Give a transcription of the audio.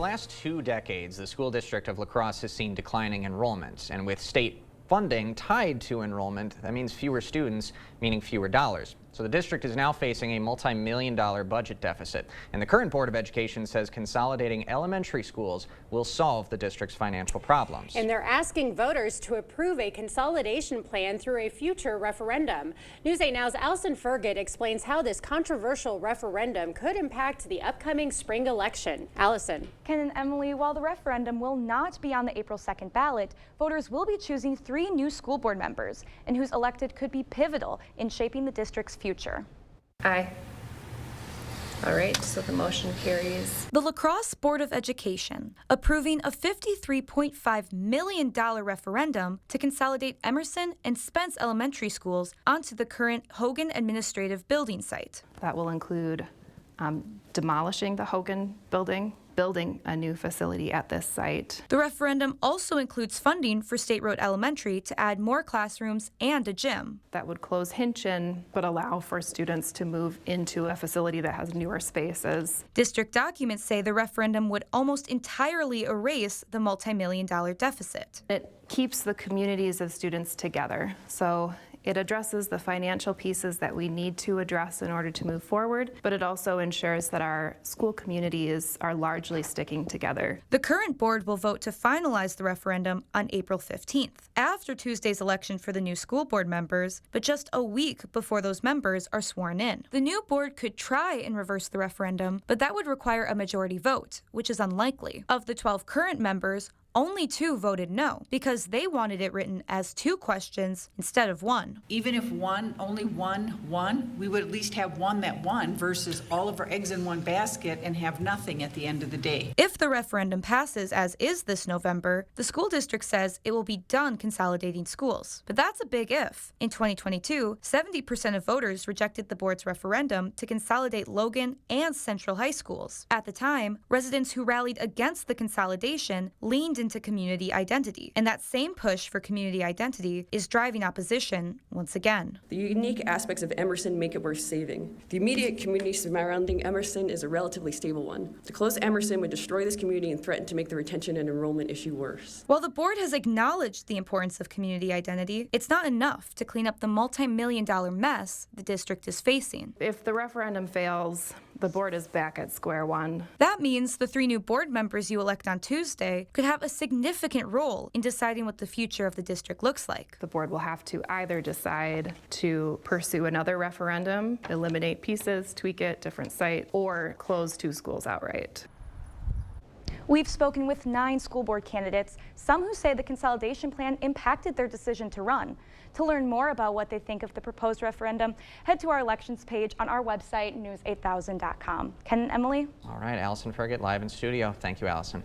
The last 2 decades, the school district of La Crosse has seen declining enrollment, and with state funding tied to enrollment, that means fewer students, meaning fewer dollars. So the district is now facing a multi-million-dollar budget deficit, and the current Board of Education says consolidating elementary schools will solve the district's financial problems. And they're asking voters to approve a consolidation plan through a future referendum. News 8 Now's Allison Fergut explains how this controversial referendum could impact the upcoming spring election. Allison. Ken and Emily, while the referendum will not be on the April 2nd ballot, voters will be choosing 3 new school board members, and who's elected could be pivotal in shaping the district's future. Aye. All right, so the motion carries. The La Crosse Board of Education approving a $53.5 million referendum to consolidate Emerson and Spence elementary schools onto the current Hogan administrative building site. That will include demolishing the Hogan building, building a new facility at this site. The referendum also includes funding for State Road Elementary to add more classrooms and a gym. That would close Hintgen, but allow for students to move into a facility that has newer spaces. District documents say the referendum would almost entirely erase the multi-million-dollar deficit. It keeps the communities of students together. So it addresses the financial pieces that we need to address in order to move forward, but it also ensures that our school communities are largely sticking together. The current board will vote to finalize the referendum on April 15th, after Tuesday's election for the new school board members, but just a week before those members are sworn in. The new board could try and reverse the referendum, but that would require a majority vote, which is unlikely. Of the 12 current members, only 2 voted no, because they wanted it written as 2 questions instead of 1. Even if only one won, we would at least have one that won versus all of our eggs in one basket and have nothing at the end of the day. If the referendum passes as is this November, the school district says it will be done consolidating schools. But that's a big if. In 2022, 70% of voters rejected the board's referendum to consolidate Logan and Central high schools. At the time, residents who rallied against the consolidation leaned into community identity, and that same push for community identity is driving opposition once again. The unique aspects of Emerson make it worth saving. The immediate community surrounding Emerson is a relatively stable one. To close Emerson would destroy this community and threaten to make the retention and enrollment issue worse. While the board has acknowledged the importance of community identity, it's not enough to clean up the multi-million-dollar mess the district is facing. If the referendum fails, the board is back at square one. That means the 3 new board members you elect on Tuesday could have a significant role in deciding what the future of the district looks like. The board will have to either decide to pursue another referendum, eliminate pieces, tweak it, different site, or close 2 schools outright. We've spoken with 9 school board candidates, some who say the consolidation plan impacted their decision to run. To learn more about what they think of the proposed referendum, head to our elections page on our website, news8000.com. Ken and Emily? All right, Allison Fergut live in studio. Thank you, Allison.